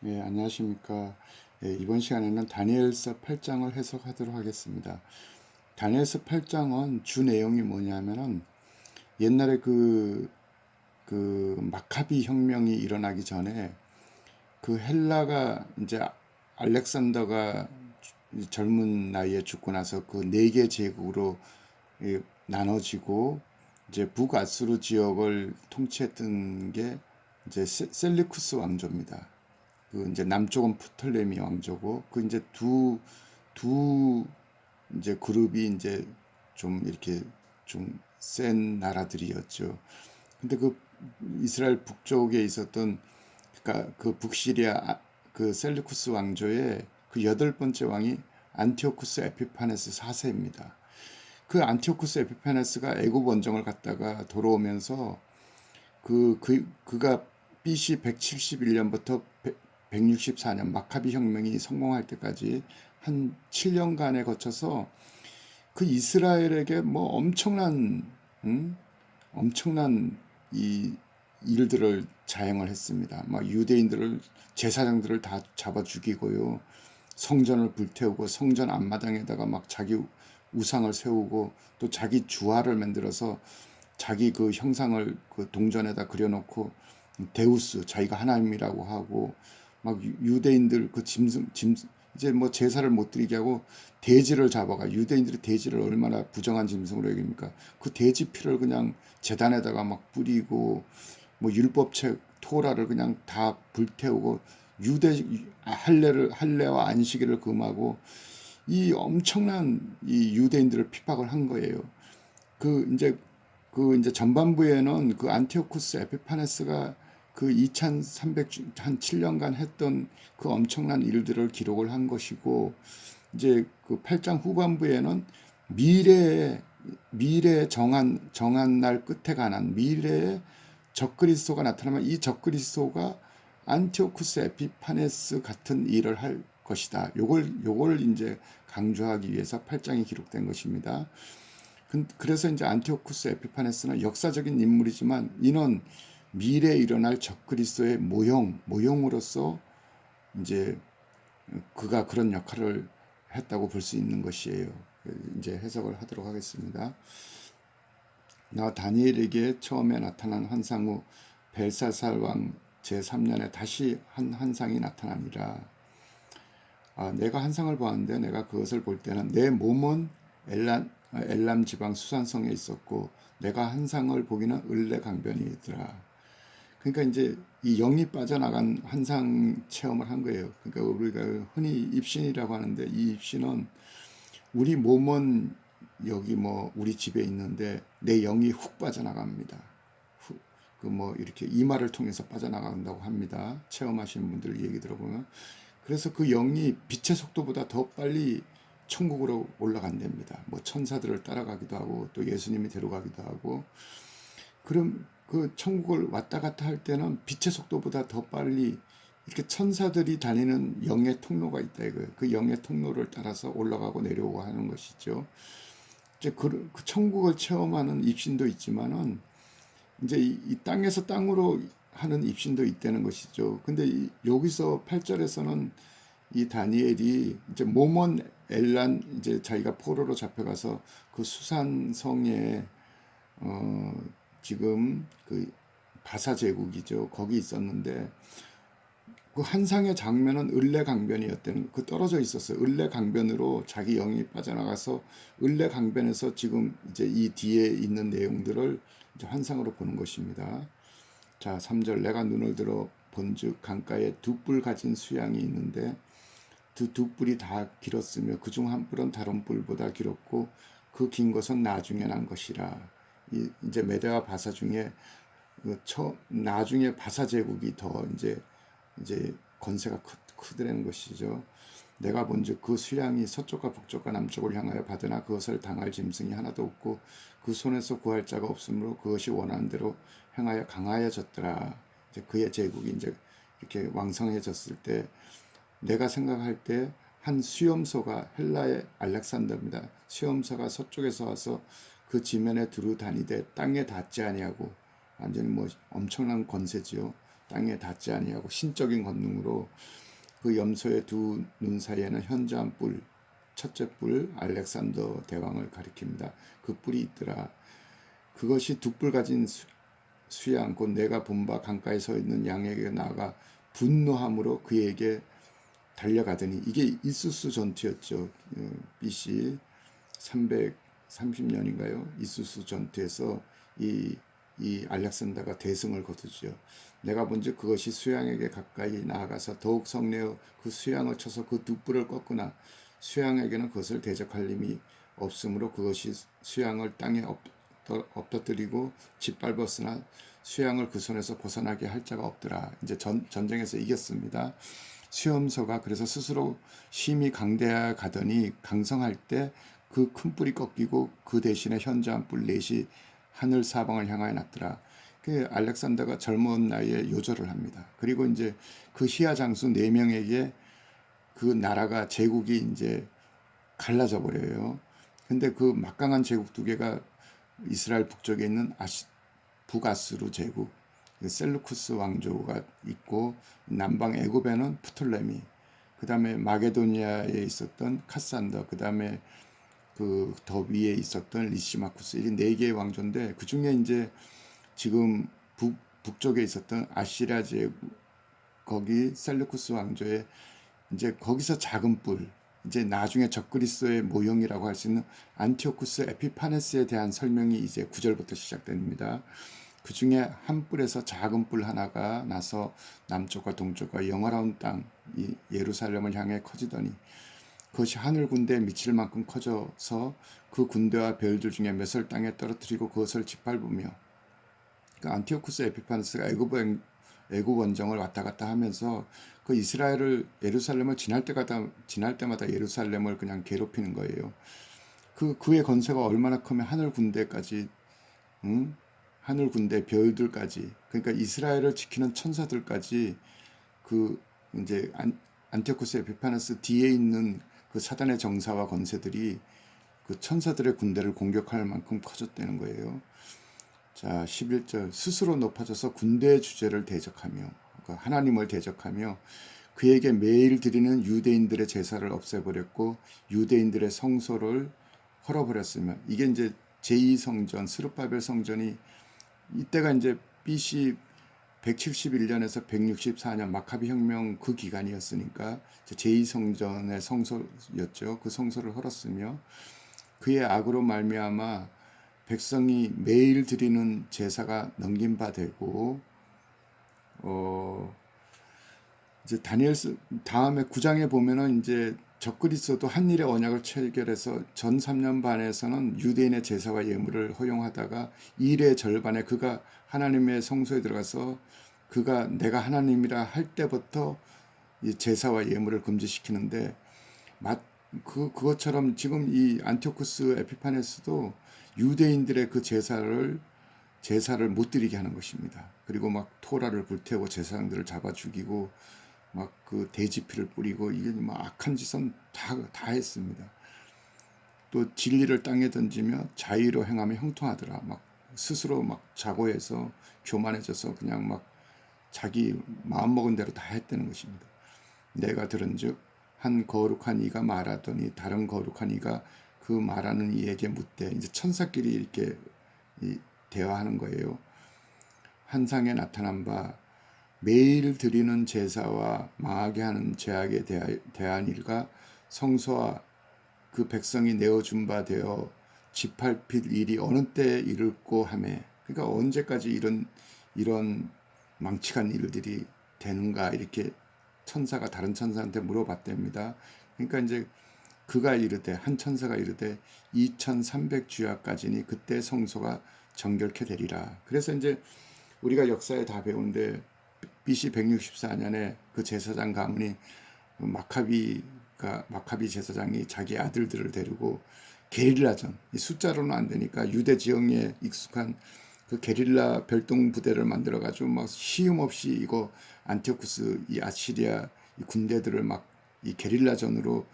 예, 안녕하십니까. 예, 이번 시간에는 다니엘서 8장을 해석하도록 하겠습니다. 다니엘서 8장은 주 내용이 뭐냐면은 옛날에 그 마카비 혁명이 일어나기 전에 그 헬라가 이제 알렉산더가 젊은 나이에 죽고 나서 그 네 개 제국으로 나눠지고 이제 북아수르 지역을 통치했던 게 이제 셀리쿠스 왕조입니다. 그 이제 남쪽은 프톨레미 왕조고 그 이제 두 이제 그룹이 이제 좀 이렇게 좀 센 나라들이었죠. 근데 그 이스라엘 북쪽에 있었던 그러니까 그 북시리아 그 셀루쿠스 왕조의 그 여덟 번째 왕이 안티오쿠스 에피파네스 4세입니다. 그 안티오쿠스 에피파네스가 애굽 원정을 갔다가 돌아오면서 그가 BC 171년부터 164년 마카비 혁명이 성공할 때까지 한 7년간에 거쳐서 그 이스라엘에게 뭐 음? 엄청난 이 일들을 자행을 했습니다. 막 유대인들을 제사장들을 다 잡아 죽이고요. 성전을 불태우고 성전 앞마당에다가 막 자기 우상을 세우고 또 자기 주화를 만들어서 자기 그 형상을 그 동전에다 그려놓고 데우스 자기가 하나님이라고 하고 막 유대인들 그 짐승 이제 뭐 제사를 못 드리게 하고 돼지를 잡아가 유대인들이 돼지를 얼마나 부정한 짐승으로 여깁니까? 그 돼지 피를 그냥 제단에다가 막 뿌리고 뭐 율법책 토라를 그냥 다 불태우고 유대 할례와 안식일을 금하고 이 엄청난 이 유대인들을 핍박을 한 거예요. 그 이제 그 이제 전반부에는 그 안티오쿠스 에피파네스가 그 2300, 한 7년간 했던 그 엄청난 일들을 기록을 한 것이고, 이제 그 8장 후반부에는 미래에, 미래에 정한 날 끝에 관한 미래에 적그리스도가 나타나면 이 적그리스도가 안티오쿠스 에피파네스 같은 일을 할 것이다. 요걸 이제 강조하기 위해서 8장이 기록된 것입니다. 그래서 이제 안티오쿠스 에피파네스는 역사적인 인물이지만 이는 미래에 일어날 적그리스도의 모형으로서 이제 그가 그런 역할을 했다고 볼 수 있는 것이에요. 이제 해석을 하도록 하겠습니다. 나 다니엘에게 처음에 나타난 환상 후 벨사살 왕 제3년에 다시 한 환상이 나타나니라. 내가 환상을 보았는데 내가 그것을 볼 때는 내 몸은 엘람 지방 수산성에 있었고 내가 환상을 보기는 을레 강변이더라. 그러니까 이제 이 영이 빠져나간 환상 체험을 한 거예요. 그러니까 우리가 흔히 입신이라고 하는데 이 입신은 우리 몸은 여기 뭐 우리 집에 있는데 내 영이 훅 빠져나갑니다. 그 뭐 이렇게 이마를 통해서 빠져나간다고 합니다. 체험하시는 분들 얘기 들어보면. 그래서 그 영이 빛의 속도보다 더 빨리 천국으로 올라간답니다. 뭐 천사들을 따라가기도 하고 또 예수님이 데려가기도 하고 그럼 그 천국을 왔다 갔다 할 때는 빛의 속도보다 더 빨리 이렇게 천사들이 다니는 영의 통로가 있다 이거예요. 그 영의 통로를 따라서 올라가고 내려오고 하는 것이죠. 이제 그 천국을 체험하는 입신도 있지만은 이제 이 땅에서 땅으로 하는 입신도 있다는 것이죠. 근데 여기서 8절에서는 이 다니엘이 이제 모몬 엘란 이제 자기가 포로로 잡혀가서 그 수산성에 어 지금 그 바사 제국이죠. 거기 있었는데 그 한상의 장면은 을레강변이었다는 그 떨어져 있었어요. 을레강변으로 자기 영이 빠져나가서 을레강변에서 지금 이제 이 뒤에 있는 내용들을 이제 환상으로 보는 것입니다. 자, 3절 내가 눈을 들어 본즉 강가에 두 뿔 가진 수양이 있는데 두 뿔이 다 길었으며 그중 한 뿔은 다른 뿔보다 길었고 그 긴 것은 나중에 난 것이라. 이제 메대와 바사 중에 나중에 바사 제국이 더 이제 권세가 크더라는 것이죠. 내가 본즉 그 수양이 서쪽과 북쪽과 남쪽을 향하여 받으나 그것을 당할 짐승이 하나도 없고 그 손에서 구할 자가 없으므로 그것이 원하는 대로 행하여 강하여졌더라. 이제 그의 제국이 이제 이렇게 왕성해졌을 때 내가 생각할 때 한 수염소가 헬라의 알렉산더입니다. 수염소가 서쪽에서 와서 그 지면에 두루 다니되 땅에 닿지 아니하고 완전히 뭐 엄청난 권세지요. 땅에 닿지 아니하고 신적인 권능으로 그 염소의 두 눈 사이에는 현저한 뿔, 첫째 뿔 알렉산더 대왕을 가리킵니다. 그 뿔이 있더라. 그것이 두 뿔 가진 수양 곧 내가 본 바 강가에 서 있는 양에게 나아가 분노함으로 그에게 달려가더니, 이게 이수스 전투였죠. BC 330년인가요? 이수스 전투에서 이 알렉산더가 대승을 거두죠. 내가 본즉 그것이 수양에게 가까이 나아가서 더욱 성내어 그 수양을 쳐서 그 두 뿔을 꺾으나 수양에게는 그것을 대적할 힘이 없으므로 그것이 수양을 땅에 엎어뜨리고 짓밟았으나 수양을 그 손에서 벗어나게 할 자가 없더라. 이제 전쟁에서 이겼습니다. 수염소가 그래서 스스로 심히 강대하 가더니 강성할 때 그 큰 뿔이 꺾이고 그 대신에 현저한 뿔 넷이 하늘 사방을 향하여 났더라. 그 알렉산더가 젊은 나이에 요절을 합니다. 그리고 이제 그 시아 장수 4명에게 그 나라가 제국이 이제 갈라져 버려요. 근데 그 막강한 제국 두 개가 이스라엘 북쪽에 있는 북아수르 제국, 셀루쿠스 왕조가 있고, 남방 애굽에는 프톨레미, 그 다음에 마게도니아에 있었던 카산더, 그 다음에 그 더 위에 있었던 리시마쿠스, 이 4개의 왕조인데 그 중에 이제 지금 북쪽에 있었던 아시리아 제국, 거기 셀루쿠스 왕조에 이제 거기서 작은 뿔, 이제 나중에 적그리스도의 모형이라고 할 수 있는 안티오쿠스 에피파네스에 대한 설명이 이제 9절부터 시작됩니다. 그 중에 한 뿔에서 작은 뿔 하나가 나서 남쪽과 동쪽과 영화로운 땅 이 예루살렘을 향해 커지더니 그것이 하늘 군대에 미칠 만큼 커져서 그 군대와 별들 중에 몇을 땅에 떨어뜨리고 그것을 짓밟으며, 그 안티오쿠스 에피파네스가 애굽 원정을 왔다 갔다 하면서 그 이스라엘을 예루살렘을 지날 때마다 예루살렘을 그냥 괴롭히는 거예요. 그의 건세가 얼마나 크면 하늘 군대까지, 하늘 군대 별들까지, 그러니까 이스라엘을 지키는 천사들까지 그 이제 안티오쿠스 에피파네스 뒤에 있는 그 사단의 정사와 권세들이 그 천사들의 군대를 공격할 만큼 커졌다는 거예요. 자, 11절 스스로 높아져서 군대의 주제를 대적하며, 그러니까 하나님을 대적하며 그에게 매일 드리는 유대인들의 제사를 없애버렸고 유대인들의 성소를 헐어버렸으며, 이게 이제 제2성전 스룹바벨 성전이 이때가 이제 BC 171년에서 164년 마카비 혁명 그 기간이었으니까 제2성전의 성소였죠. 그 성소를 헐었으며 그의 악으로 말미암아 백성이 매일 드리는 제사가 넘긴 바 되고, 이제 다니엘서 다음에 9장에 보면은 이제 적그리스도도 한 일의 언약을 체결해서 전 3년 반에서는 유대인의 제사와 예물을 허용하다가 일의 절반에 그가 하나님의 성소에 들어가서 그가 내가 하나님이라 할 때부터 이 제사와 예물을 금지시키는데, 그것처럼 지금 이 안티오쿠스 에피파네스도 유대인들의 그 제사를 못 드리게 하는 것입니다. 그리고 막 토라를 불태우고 제사장들을 잡아 죽이고 막 그 돼지피를 뿌리고, 이게 막 악한 짓은 다 했습니다. 또 진리를 땅에 던지며 자의로 행하며 형통하더라. 막 스스로 막 자고해서 교만해져서 그냥 막 자기 마음먹은 대로 다 했다는 것입니다. 내가 들은즉 한 거룩한 이가 말하더니 다른 거룩한 이가 그 말하는 이에게 묻되, 이제 천사끼리 이렇게 대화하는 거예요. 환상에 나타난 바 매일 드리는 제사와 망하게 하는 죄악에 대한 일과 성소와 그 백성이 내어준 바 되어 짓밟힐 일이 어느 때에 이를꼬 하매, 그러니까 언제까지 이런 망측한 일들이 되는가, 이렇게 천사가 다른 천사한테 물어봤답니다. 그러니까 이제 그가 이르되, 한 천사가 이르되 2300주야까지니 그때 성소가 정결케 되리라. 그래서 이제 우리가 역사에 다 배우는데 BC 164년에 그 제사장 가문이 마카비 제사장이 자기 아들들을 데리고 게릴라전, 숫자로는 안 되니까 유대 지형에 익숙한 그 게릴라 별동 부대를 만들어 가지고 막 시험 없이 이거 안티오쿠스 이 아시리아 이 군대들을 막 이 게릴라전으로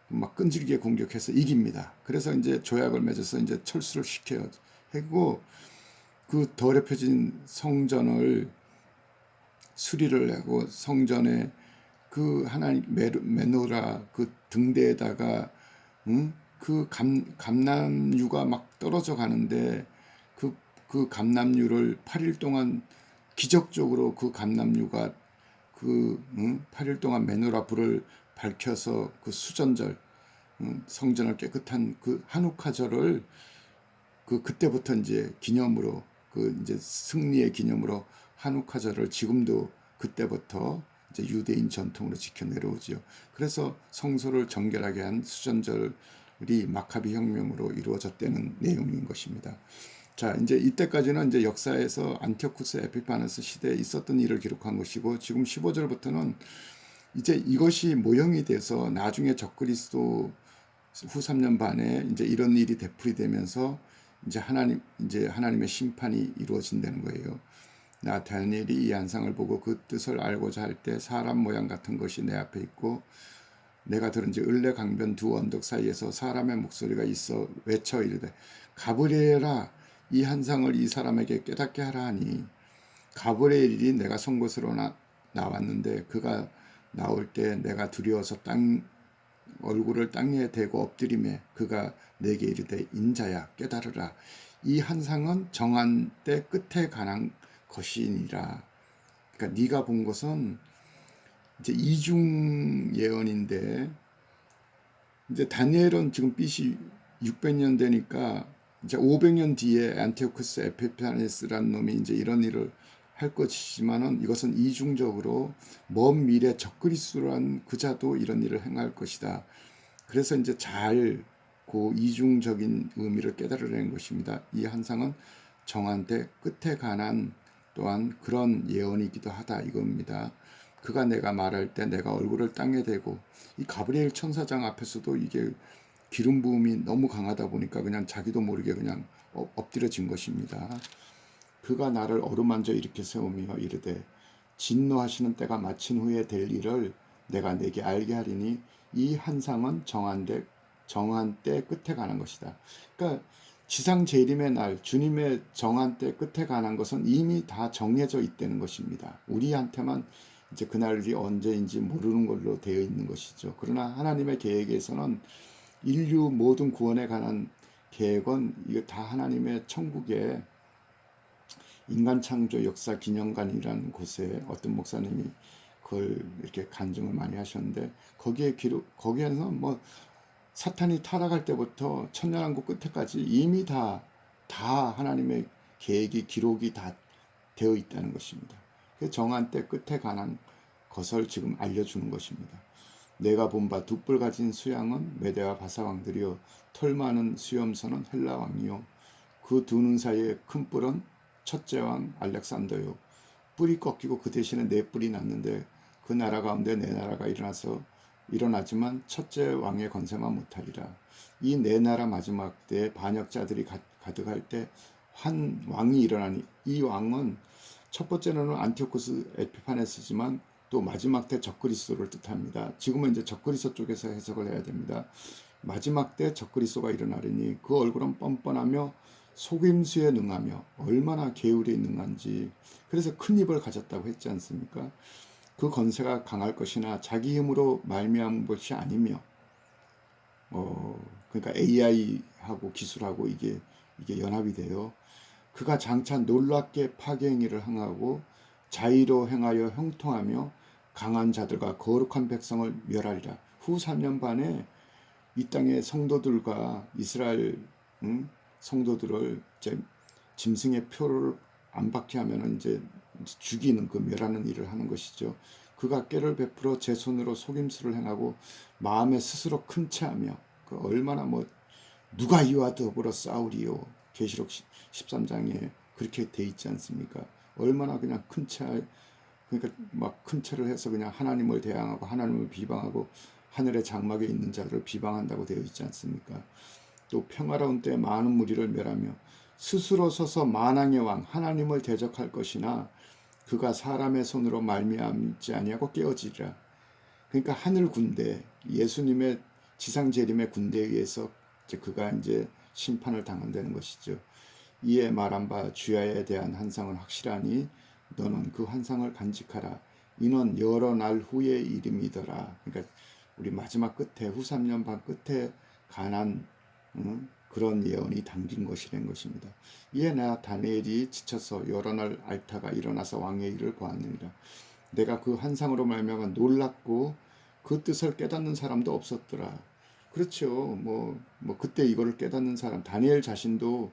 막 끈질기게 공격해서 이깁니다. 그래서 이제 조약을 맺어서 이제 철수를 시켜요. 그리고 그 더럽혀진 성전을 수리를 하고 성전에 그 하나님 메노라 그 등대에다가 그 감람유가 막 떨어져 가는데 그 감람유를 8일 동안 기적적으로 그 감람유가 8일 동안 메노라 불을 밝혀서 그 수전절 성전을 깨끗한 그 한우카절을 그때부터 이제 기념으로 이제 승리의 기념으로 한우카절을 지금도 그때부터 이제 유대인 전통으로 지켜 내려오지요. 그래서 성소를 정결하게 한 수전절이 마카비 혁명으로 이루어졌다는 내용인 것입니다. 자, 이제 이때까지는 이제 역사에서 안티오쿠스 에피파네스 시대에 있었던 일을 기록한 것이고, 지금 15절부터는 이제 이것이 모형이 돼서 나중에 적그리스도 후 3년 반에 이제 이런 일이 되풀이되면서 이제 하나님의 심판이 이루어진다는 거예요. 나 다니엘이 이 한상을 보고 그 뜻을 알고자 할 때 사람 모양 같은 것이 내 앞에 있고, 내가 들은지 을레 강변 두 언덕 사이에서 사람의 목소리가 있어 외쳐 이르되 가브리엘아, 이 한상을 이 사람에게 깨닫게 하라 하니, 가브리엘이 내가 선 곳으로 나왔는데 그가 나올 때 내가 두려워서 얼굴을 땅에 대고 엎드리매 그가 내게 이르되 인자야 깨달으라, 이 한상은 정한 때 끝에 관한 것이니라. 그러니까 네가 본 것은 이제 이중 예언인데, 이제 다니엘은 지금 BC 600년 되니까 이제 500년 뒤에 안티오쿠스 에피파네스라는 놈이 이제 이런 일을 할 것이지만은, 이것은 이중적으로 먼 미래 적그리스도란 그자도 이런 일을 행할 것이다. 그래서 이제 잘 그 이중적인 의미를 깨달으려는 것입니다. 이 한상은 정한 때 끝에 관한 또한 그런 예언이기도 하다 이겁니다. 그가 내가 말할 때 내가 얼굴을 땅에 대고, 이 가브리엘 천사장 앞에서도 이게 기름 부음이 너무 강하다 보니까 그냥 자기도 모르게 그냥 엎드려진 것입니다. 그가 나를 어루만져 일으켜 세우며 이르되 진노하시는 때가 마친 후에 될 일을 내가 내게 알게 하리니, 이 한상은 정한 때 끝에 관한 것이다. 그러니까 지상 재림의 날, 주님의 정한 때 끝에 관한 것은 이미 다 정해져 있다는 것입니다. 우리한테만 이제 그날이 언제인지 모르는 걸로 되어 있는 것이죠. 그러나 하나님의 계획에서는 인류 모든 구원에 관한 계획은 이거 다 하나님의 천국의 인간 창조 역사 기념관이라는 곳에 어떤 목사님이 그걸 이렇게 간증을 많이 하셨는데, 거기에는 뭐 사탄이 타락할 때부터 천년왕국 끝에까지 이미 다 하나님의 계획이 기록이 다 되어 있다는 것입니다. 그 정한 때 끝에 관한 것을 지금 알려주는 것입니다. 내가 본 바 두 뿔 가진 수양은 메대와 바사 왕들이요, 털 많은 수염선은 헬라 왕이요, 그 두 눈 사이에 큰 뿔은 첫째 왕 알렉산더요. 뿔이 꺾이고 그 대신에 네 뿔이 났는데 그 나라 가운데 네 나라가 일어나지만 첫째 왕의 건세만 못하리라. 이 네 나라 마지막 때에 반역자들이 가득할 때 한 왕이 일어나니, 이 왕은 첫 번째는 안티오쿠스 에피파네스지만 또 마지막 때 적그리스도를 뜻합니다. 지금은 이제 적그리스도 쪽에서 해석을 해야 됩니다. 마지막 때 적그리스도가 일어나리니 그 얼굴은 뻔뻔하며 속임수에 능하며 얼마나 계율에 능한지, 그래서 큰 입을 가졌다고 했지 않습니까? 그 건세가 강할 것이나 자기 힘으로 말미암은 것이 아니며, 그러니까 AI하고 기술하고 이게 연합이 돼요. 그가 장차 놀랍게 파괴 행위를 행하고 자의로 행하여 형통하며 강한 자들과 거룩한 백성을 멸하리라. 후 3년 반에 이 땅의 성도들과 이스라엘 성도들을 이제 짐승의 표를 안 받게 하면은 이제 죽이는, 그 멸하는 일을 하는 것이죠. 그가 꾀를 베풀어 제 손으로 속임수를 행하고 마음에 스스로 큰 채하며, 그 얼마나 누가 이와 더불어 싸우리요, 계시록 13장에 그렇게 돼 있지 않습니까? 얼마나 그냥 그러니까 막 큰 채를 해서 그냥 하나님을 대항하고 하나님을 비방하고 하늘의 장막에 있는 자를 비방한다고 되어 있지 않습니까? 또 평화로운 때 많은 무리를 멸하며 스스로 서서 만왕의 왕 하나님을 대적할 것이나 그가 사람의 손으로 말미암지 아니하고 깨어지리라. 그러니까 하늘 군대, 예수님의 지상 재림의 군대에 의해서 그가 이제 심판을 당한다는 것이죠. 이에 말한 바 주야에 대한 한상은 확실하니 너는 그 환상을 간직하라. 이는 여러 날 후의 이름이더라. 그러니까 우리 마지막 끝에 후 3년 반 끝에 관한 그런 예언이 담긴 것이란 것입니다. 이에 나 다니엘이 지쳐서 여러 날 앓다가 일어나서 왕의 일을 보았느니라. 내가 그 환상으로 말미암아 놀랐고 그 뜻을 깨닫는 사람도 없었더라. 그렇죠. 그때 이거를 깨닫는 사람, 다니엘 자신도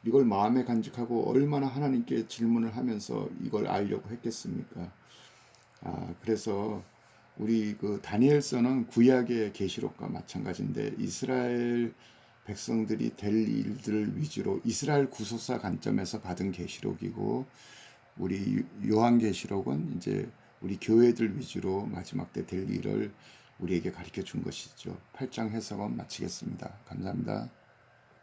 이걸 마음에 간직하고 얼마나 하나님께 질문을 하면서 이걸 알려고 했겠습니까? 그래서 우리 그 다니엘서는 구약의 계시록과 마찬가지인데 이스라엘 백성들이 될 일들을 위주로 이스라엘 구속사 관점에서 받은 계시록이고 우리 요한계시록은 이제 우리 교회들 위주로 마지막 때 될 일을 우리에게 가르쳐 준 것이죠. 8장 해석은 마치겠습니다. 감사합니다.